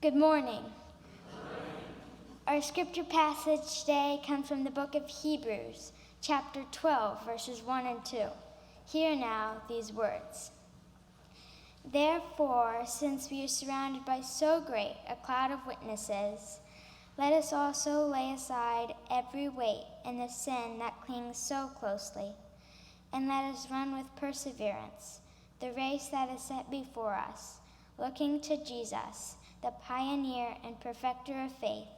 Good morning. Our scripture passage today comes from the book of Hebrews, chapter 12, verses 1 and 2. Hear now these words. Therefore, since we are surrounded by so great a cloud of witnesses, let us also lay aside every weight and the sin that clings so closely, and let us run with perseverance the race that is set before us, looking to Jesus, the pioneer and perfecter of faith,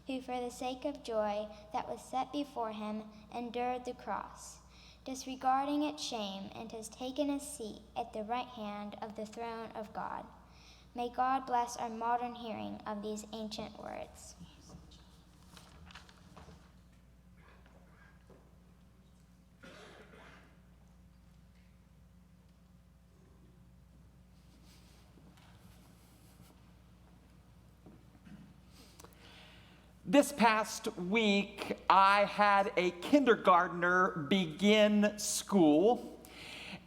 who for the sake of joy that was set before him endured the cross, disregarding its shame, and has taken his seat at the right hand of the throne of God. May God bless our modern hearing of these ancient words. This past week, I had a kindergartner begin school,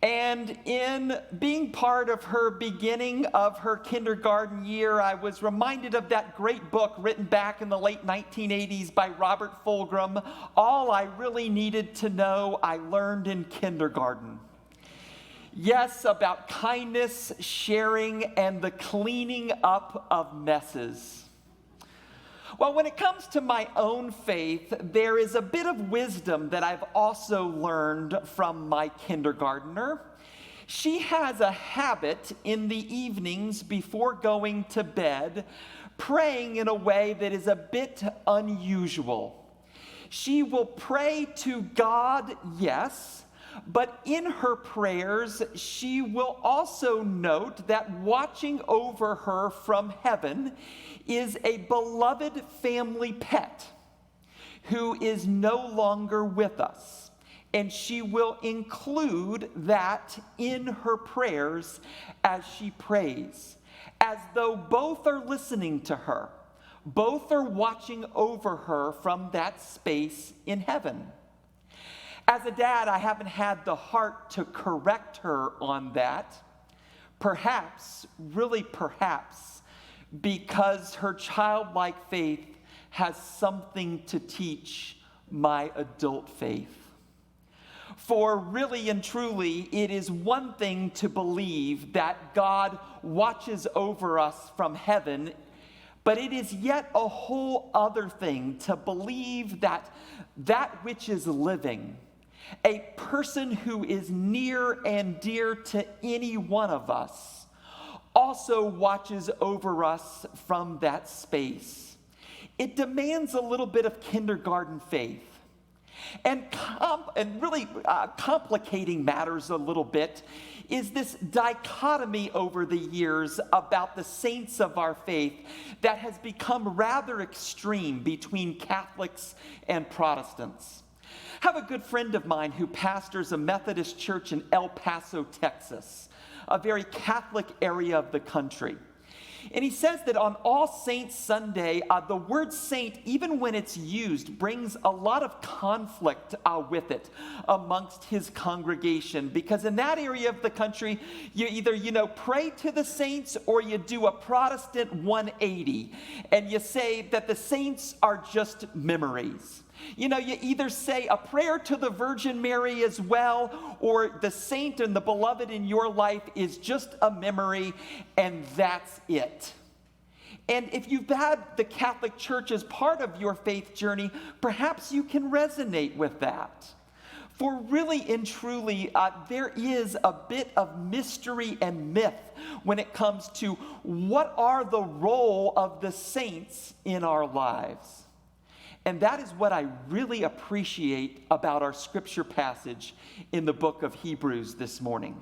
and in being part of her beginning of her kindergarten year, I was reminded of that great book written back in the late 1980s by Robert Fulghum, All I Really Needed to Know I Learned in Kindergarten. Yes, about kindness, sharing, and the cleaning up of messes. Well, when it comes to my own faith, there is a bit of wisdom that I've also learned from my kindergartner. She has a habit in the evenings before going to bed, praying in a way that is a bit unusual. She will pray to God, yes, but in her prayers, she will also note that watching over her from heaven is a beloved family pet who is no longer with us. And she will include that in her prayers as she prays, as though both are listening to her, both are watching over her from that space in heaven. As a dad, I haven't had the heart to correct her on that. Perhaps, really perhaps, because her childlike faith has something to teach my adult faith. For really and truly, it is one thing to believe that God watches over us from heaven, but it is yet a whole other thing to believe that that which is living, a person who is near and dear to any one of us, also watches over us from that space. It demands a little bit of kindergarten faith. And really complicating matters a little bit is this dichotomy over the years about the saints of our faith that has become rather extreme between Catholics and Protestants. I have a good friend of mine who pastors a Methodist church in El Paso, Texas, a very Catholic area of the country. And he says that on All Saints Sunday, the word saint, even when it's used, brings a lot of conflict with it amongst his congregation. Because in that area of the country, you either, pray to the saints or you do a Protestant 180. And you say that the saints are just memories. You either say a prayer to the Virgin Mary as well, or the saint and the beloved in your life is just a memory, and that's it. And if you've had the Catholic Church as part of your faith journey, perhaps you can resonate with that. For really and truly, there is a bit of mystery and myth when it comes to what are the role of the saints in our lives. And that is what I really appreciate about our scripture passage in the book of Hebrews this morning.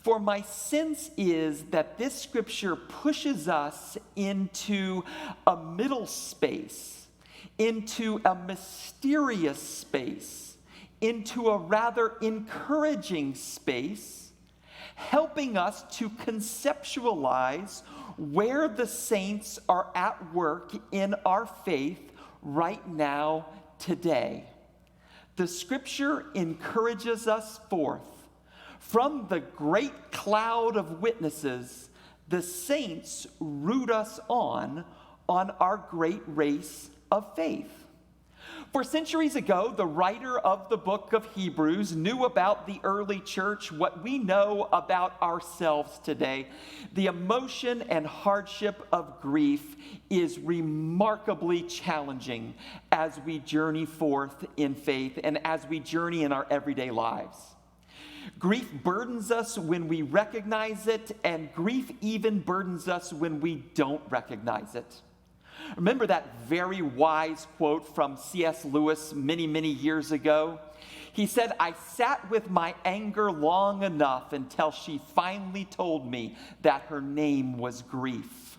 For my sense is that this scripture pushes us into a middle space, into a mysterious space, into a rather encouraging space, helping us to conceptualize where the saints are at work in our faith right now, today. The scripture encourages us forth from the great cloud of witnesses the saints root us on our great race of faith. For centuries ago, the writer of the book of Hebrews knew about the early church what we know about ourselves today. The emotion and hardship of grief is remarkably challenging as we journey forth in faith and as we journey in our everyday lives. Grief burdens us when we recognize it, and grief even burdens us when we don't recognize it. Remember that very wise quote from C.S. Lewis many, many years ago? He said, "I sat with my anger long enough until she finally told me that her name was grief."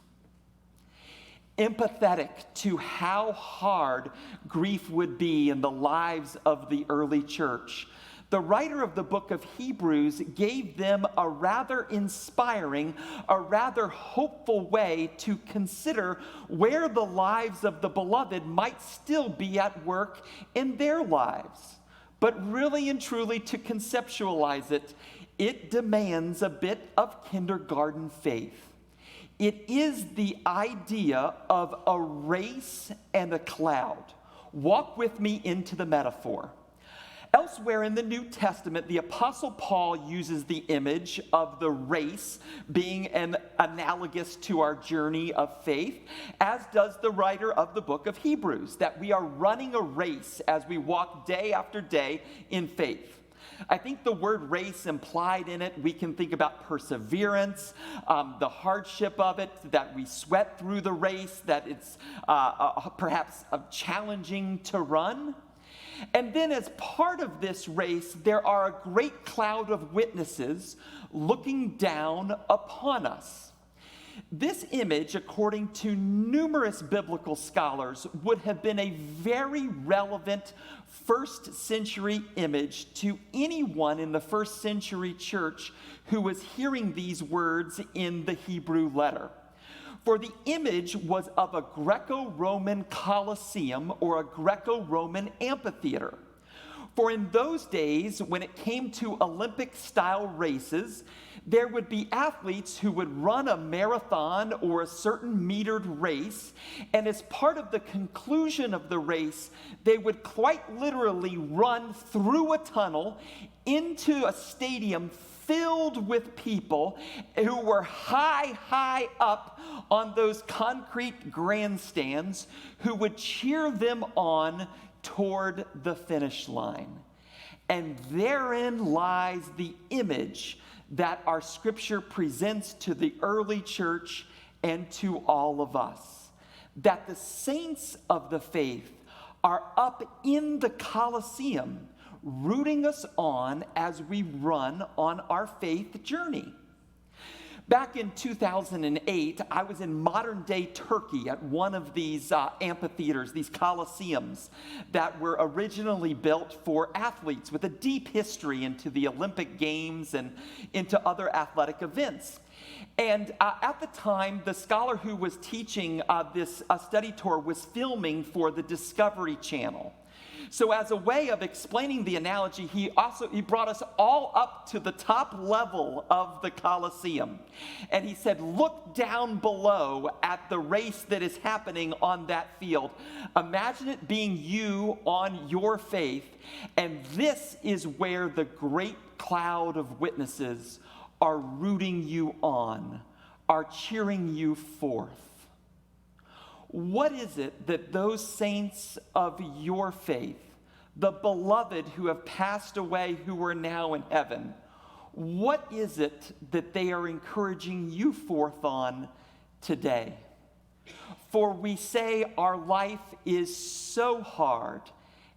Empathetic to how hard grief would be in the lives of the early church, the writer of the book of Hebrews gave them a rather inspiring, a rather hopeful way to consider where the lives of the beloved might still be at work in their lives. But really and truly, to conceptualize it, it demands a bit of kindergarten faith. It is the idea of a race and a cloud. Walk with me into the metaphor. Elsewhere in the New Testament, the Apostle Paul uses the image of the race being an analogous to our journey of faith, as does the writer of the book of Hebrews, that we are running a race as we walk day after day in faith. I think the word race implied in it, we can think about perseverance, the hardship of it, that we sweat through the race, that it's perhaps challenging to run. And then as part of this race, there are a great cloud of witnesses looking down upon us. This image, according to numerous biblical scholars, would have been a very relevant first century image to anyone in the first century church who was hearing these words in the Hebrew letter. For the image was of a Greco-Roman Colosseum or a Greco-Roman amphitheater. For in those days, when it came to Olympic-style races, there would be athletes who would run a marathon or a certain metered race, and as part of the conclusion of the race, they would quite literally run through a tunnel into a stadium filled with people who were high up on those concrete grandstands who would cheer them on toward the finish line. And therein lies the image that our scripture presents to the early church and to all of us. That the saints of the faith are up in the Colosseum, rooting us on as we run on our faith journey. Back in 2008, I was in modern-day Turkey at one of these amphitheaters, these coliseums that were originally built for athletes with a deep history into the Olympic Games and into other athletic events. And at the time, the scholar who was teaching this study tour was filming for the Discovery Channel. So as a way of explaining the analogy, he brought us all up to the top level of the Colosseum. And he said, look down below at the race that is happening on that field. Imagine it being you on your faith. And this is where the great cloud of witnesses are rooting you on, are cheering you forth. What is it that those saints of your faith, the beloved who have passed away, who are now in heaven, what is it that they are encouraging you forth on today? For we say our life is so hard,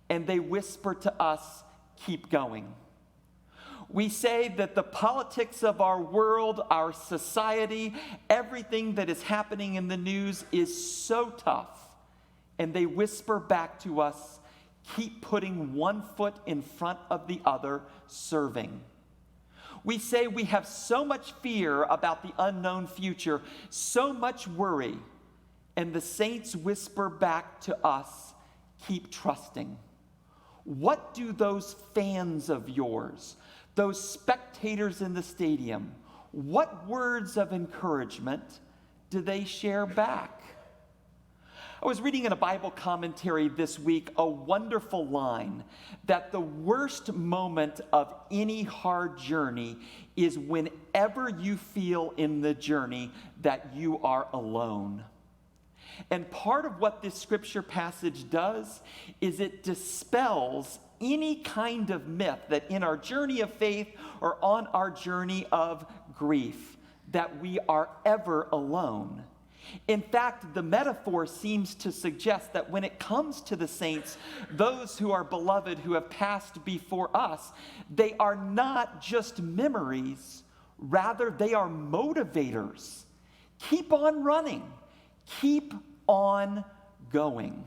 and they whisper to us, keep going. We say that the politics of our world, our society, everything that is happening in the news is so tough. And they whisper back to us, keep putting one foot in front of the other, serving. We say we have so much fear about the unknown future, so much worry. And the saints whisper back to us, keep trusting. What do those fans of yours, those spectators in the stadium, what words of encouragement do they share back? I was reading in a Bible commentary this week a wonderful line that the worst moment of any hard journey is whenever you feel in the journey that you are alone. And part of what this scripture passage does is it dispels any kind of myth that in our journey of faith or on our journey of grief, that we are ever alone. In fact, the metaphor seems to suggest that when it comes to the saints, those who are beloved who have passed before us, they are not just memories, rather they are motivators. Keep on running. Keep on going.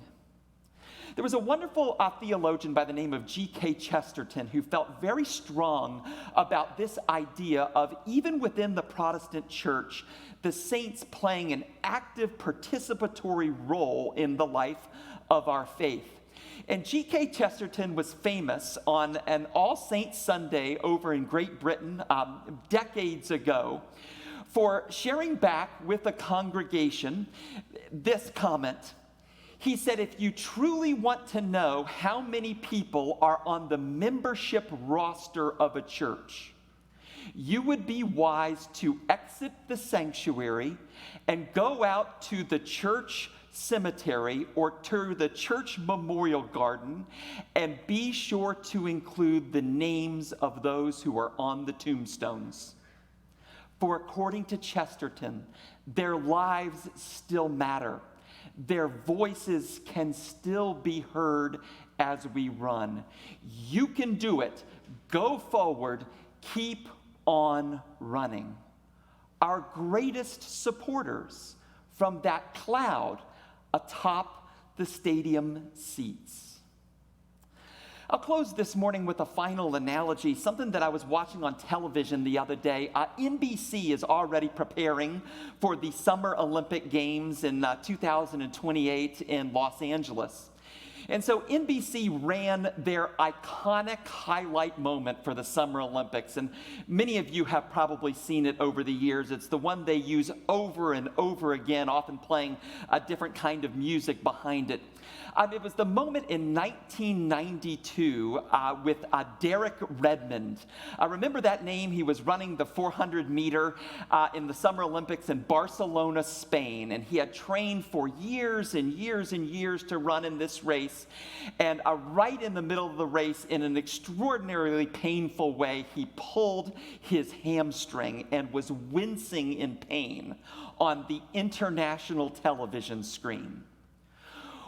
There was a wonderful theologian by the name of G.K. Chesterton who felt very strong about this idea of, even within the Protestant church, the saints playing an active participatory role in the life of our faith. And G.K. Chesterton was famous on an All Saints Sunday over in Great Britain decades ago for sharing back with a congregation this comment. He said, if you truly want to know how many people are on the membership roster of a church, you would be wise to exit the sanctuary and go out to the church cemetery or to the church memorial garden and be sure to include the names of those who are on the tombstones. For according to Chesterton, their lives still matter. Their voices can still be heard as we run. You can do it. Go forward. Keep on running. Our greatest supporters from that cloud atop the stadium seats. I'll close this morning with a final analogy, something that I was watching on television the other day. NBC is already preparing for the Summer Olympic Games in 2028 in Los Angeles. And so NBC ran their iconic highlight moment for the Summer Olympics. And many of you have probably seen it over the years. It's the one they use over and over again, often playing a different kind of music behind it. It was the moment in 1992 with Derek Redmond. Remember that name? He was running the 400 meter in the Summer Olympics in Barcelona, Spain. And he had trained for years and years and years to run in this race. And right in the middle of the race, in an extraordinarily painful way, he pulled his hamstring and was wincing in pain on the international television screen.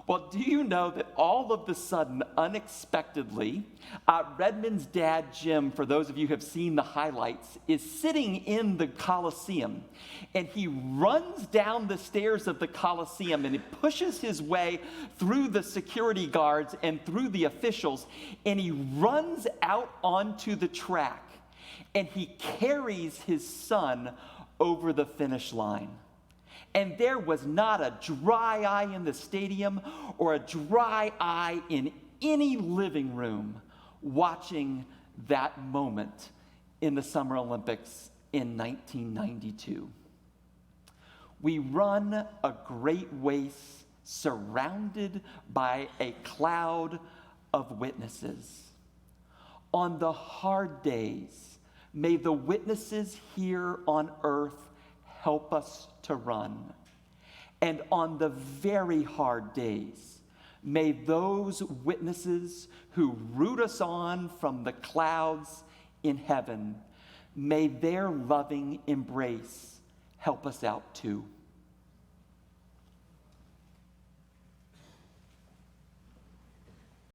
Well, do you know that all of a sudden, unexpectedly, Redmond's dad, Jim, for those of you who have seen the highlights, is sitting in the Coliseum, and he runs down the stairs of the Coliseum, and he pushes his way through the security guards and through the officials, and he runs out onto the track, and he carries his son over the finish line. And there was not a dry eye in the stadium or a dry eye in any living room watching that moment in the Summer Olympics in 1992. We run a great race surrounded by a cloud of witnesses. On the hard days, may the witnesses here on earth help us to run. And on the very hard days, may those witnesses who root us on from the clouds in heaven, may their loving embrace help us out too.